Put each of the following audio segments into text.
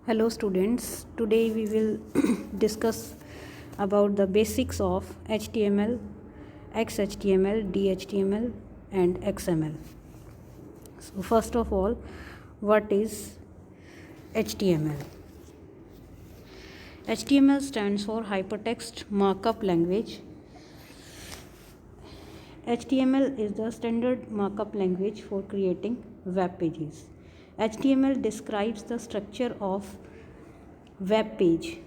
Hello students, today we will discuss about the basics of HTML, XHTML, DHTML and XML. So first of all, what is HTML? HTML stands for Hypertext Markup Language. HTML is the standard markup language for creating web pages. HTML describes the structure of web page.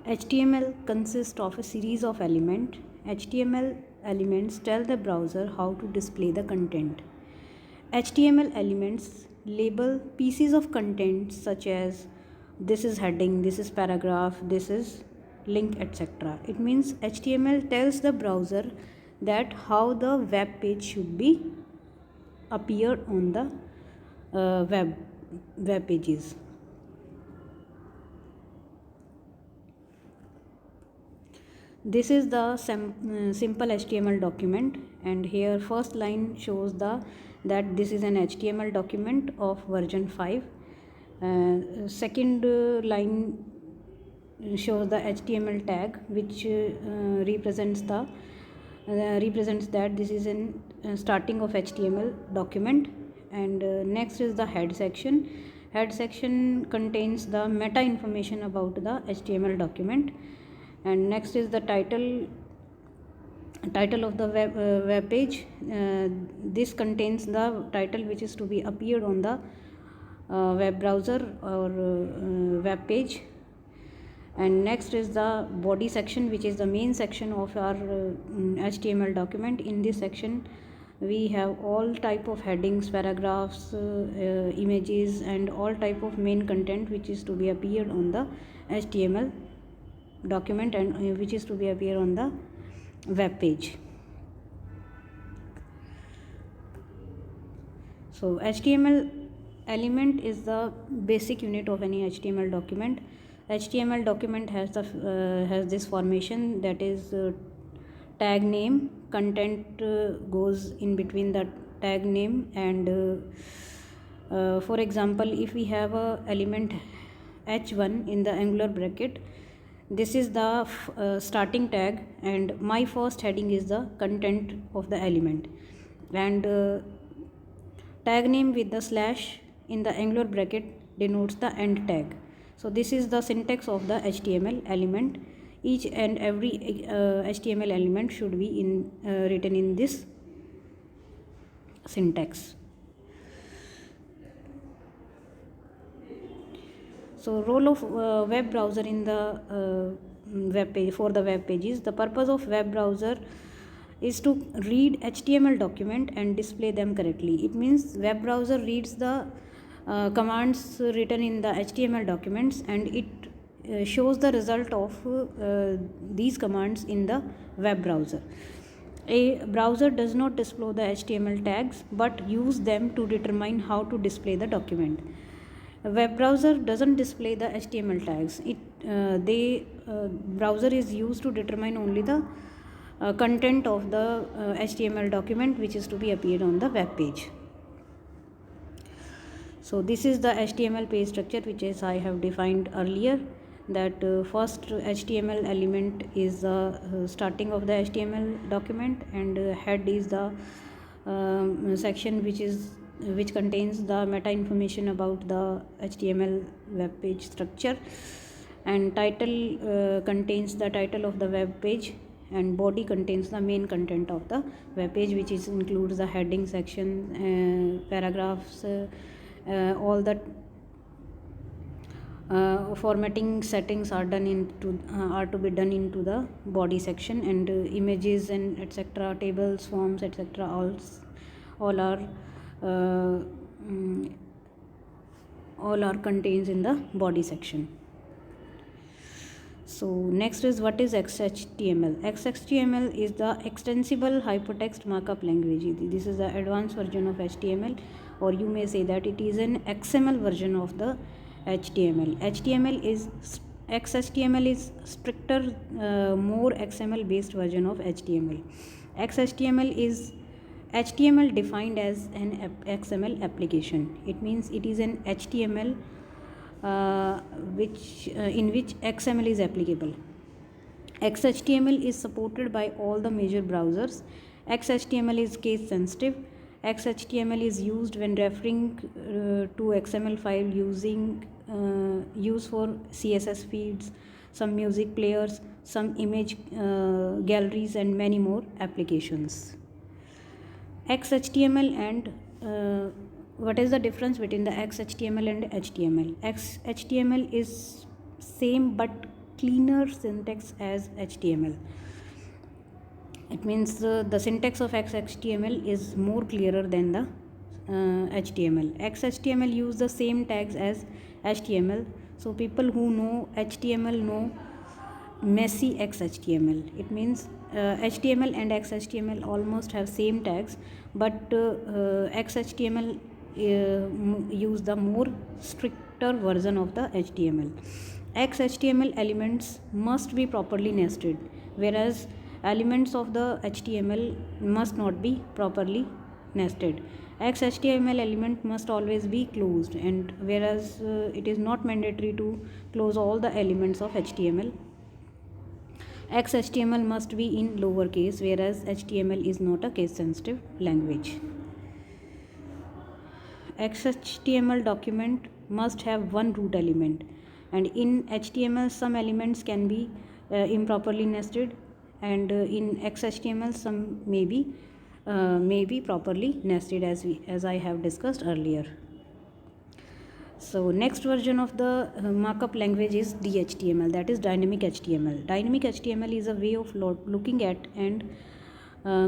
HTML consists of a series of elements. HTML elements tell the browser how to display the content. HTML elements label pieces of content such as this is heading, this is paragraph, this is link, etc. It means HTML tells the browser that how the web page should be appear on the web pages. This is the simple HTML document, and here first line shows that this is an HTML document of version 5. Second line shows the HTML tag, which represents that this is an starting of HTML document. And next is the head section. Head section contains the meta information about the HTML document. And next is the title of the web page. This contains the title which is to be appeared on the web browser or web page. And next is the body section, which is the main section of our HTML document. In this section we have all type of headings, paragraphs, images and all type of main content which is to be appeared on the HTML document and which is to be appear on the web page. So HTML element is the basic unit of any HTML document. HTML document has this formation, that is tag name. Content goes in between the tag name and for example, if we have a element h1 in the angular bracket, this is the starting tag and my first heading is the content of the element, and tag name with the slash in the angular bracket denotes the end tag. So this is the syntax of the HTML element. Each and every HTML element should be written in this syntax. So role of web browser in the web page, for the web pages. The purpose of web browser is to read HTML document and display them correctly. It means web browser reads the commands written in the HTML documents and it shows the result of these commands in the web browser. A browser does not display the HTML tags but use them to determine how to display the document. A web browser doesn't display the HTML tags. Browser is used to determine only the content of the HTML document which is to be appeared on the web page. So this is the HTML page structure which is I have defined earlier, that first HTML element is the starting of the HTML document, and head is the section which contains the meta information about the HTML web page structure, and title contains the title of the web page, and body contains the main content of the web page, which includes the heading section, paragraphs, all the formatting settings are to be done into the body section, and images and etc., tables, forms, etc., all are contained in the body section. So next is, what is XHTML? XHTML is the extensible hypertext markup language. This is the advanced version of HTML, or you may say that it is an XML version of the HTML. XHTML is stricter, more XML based version of HTML. XHTML is HTML defined as an XML application. It means it is an HTML which in which XML is applicable. XHTML is supported by all the major browsers. XHTML is case sensitive. XHTML is used when referring to XML file used for CSS feeds, some music players, some image galleries, and many more applications. XHTML and what is the difference between the XHTML and HTML? XHTML is same but cleaner syntax as HTML. It means the syntax of XHTML is more clearer than the HTML. XHTML use the same tags as HTML. So people who know HTML know messy XHTML. It means HTML and XHTML almost have same tags, but XHTML use the more stricter version of the HTML. XHTML elements must be properly nested, whereas elements of the HTML must not be properly nested. XHTML element must always be closed, and whereas it is not mandatory to close all the elements of HTML. XHTML must be in lowercase, whereas HTML is not a case sensitive language. XHTML document must have one root element, and in HTML some elements can be improperly nested, and in XHTML some may be properly nested, as I have discussed earlier. So next version of the markup language is DHTML, that is dynamic HTML. Dynamic HTML is a way of looking at and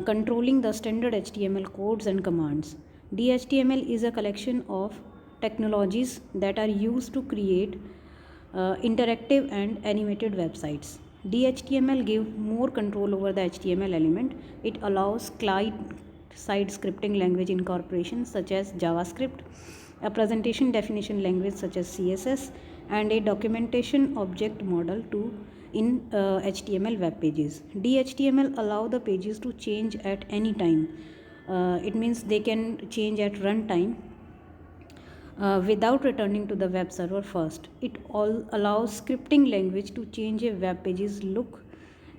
controlling the standard HTML codes and commands. DHTML is a collection of technologies that are used to create interactive and animated websites. DHTML gives more control over the HTML element. It allows client-side scripting language incorporation such as JavaScript, a presentation definition language such as CSS, and a documentation object model in HTML web pages. DHTML allow the pages to change at any time. It means they can change at runtime without returning to the web server first. It all allows scripting language to change a web page's look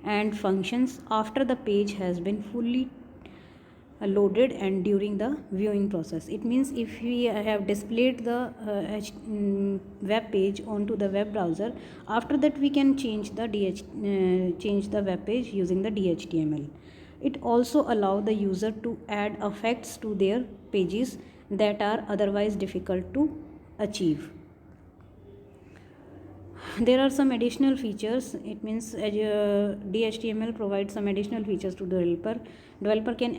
and functions after the page has been fully loaded and during the viewing process. It means if we have displayed the web page onto the web browser, after that we can change the web page using the DHTML. It also allows the user to add effects to their pages that are otherwise difficult to achieve. There are some additional features. It means DHTML provides some additional features to the developer. Developer can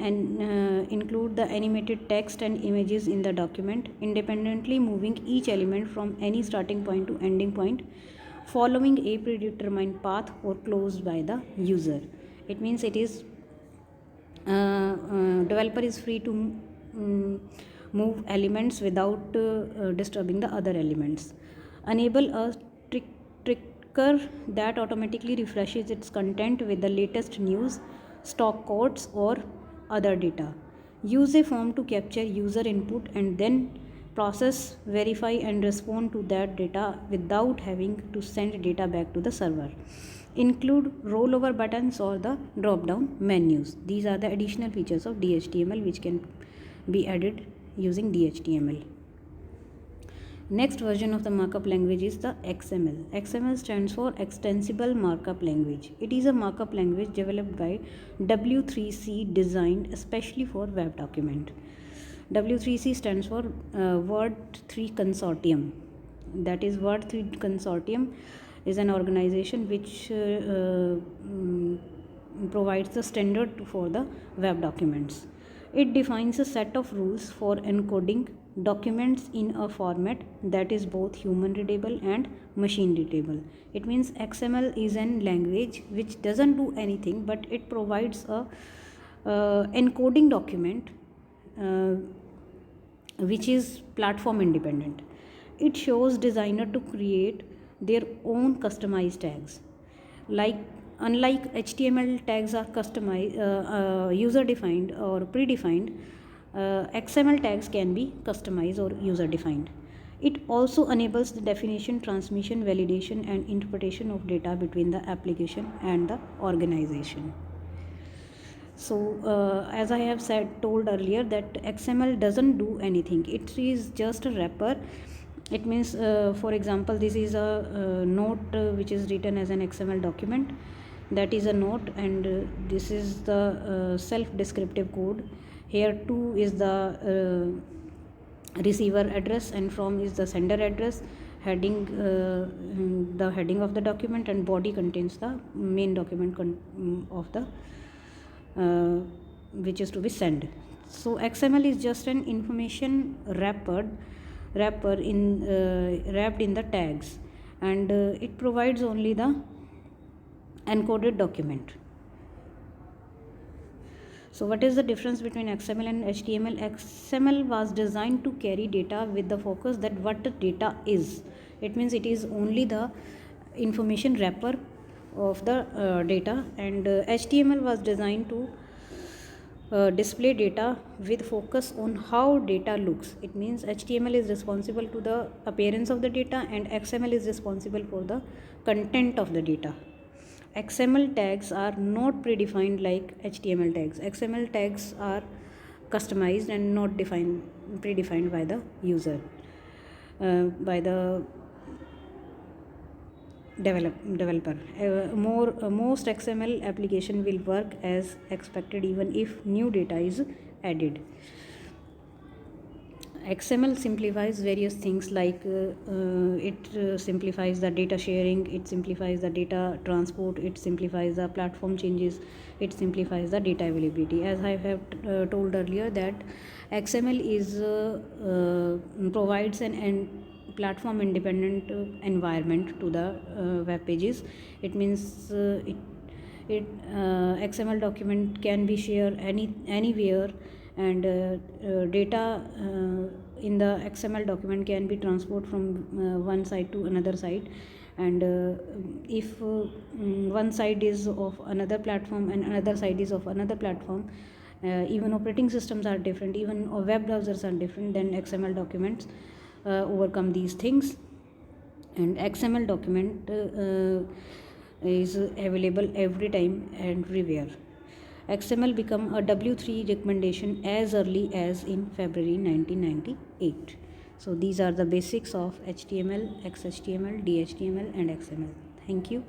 include the animated text and images in the document, independently moving each element from any starting point to ending point, following a predetermined path or closed by the user. It means it is developer is free to move elements without disturbing the other elements. Enable a trigger that automatically refreshes its content with the latest news, stock codes, or other data. Use a form to capture user input and then process, verify, and respond to that data without having to send data back to the server. Include rollover buttons or the drop down menus. These are the additional features of DHTML which can be added using DHTML. Next version of the markup language is the XML. XML stands for Extensible Markup Language. It is a markup language developed by W3C, designed especially for web document. W3C stands for Word3 Consortium. That is, Word3 Consortium is an organization which provides the standard for the web documents. It defines a set of rules for encoding documents in a format that is both human readable and machine readable. It means XML is an language which doesn't do anything, but it provides a encoding document which is platform independent. It shows designer to create their own customized tags. Unlike HTML tags are customized, user defined or predefined, XML tags can be customized or user defined. It also enables the definition, transmission, validation, and interpretation of data between the application and the organization. So as I have told earlier, that XML doesn't do anything. It is just a wrapper. It means, for example, this is a note which is written as an XML document. That is a note, and this is the self-descriptive code. Here too is the receiver address, and from is the sender address. Heading, the heading of the document, and body contains the main document of the which is to be sent. So XML is just an information wrapper in wrapped in the tags, and it provides only the encoded document. So what is the difference between XML and HTML? XML was designed to carry data with the focus that what the data is. It means it is only the information wrapper of the data, and HTML was designed to display data with focus on how data looks. It means HTML is responsible to the appearance of the data, and XML is responsible for the content of the data. XML tags are not predefined like HTML tags. XML tags are customized and not predefined by the user, by the developer. Most XML application will work as expected even if new data is added. XML simplifies various things, like it simplifies the data sharing, it simplifies the data transport, it simplifies the platform changes, it simplifies the data availability. As I have told earlier, that XML is provides an platform independent environment to the web pages. It means XML document can be shared anywhere, and data in the XML document can be transported from one side to another side. And if one side is of another platform and another side is of another platform, even operating systems are different, even web browsers are different, then XML documents overcome these things. And XML document is available every time and everywhere. XML became a W3 recommendation as early as in February 1998. So these are the basics of HTML, XHTML, DHTML and XML. Thank you.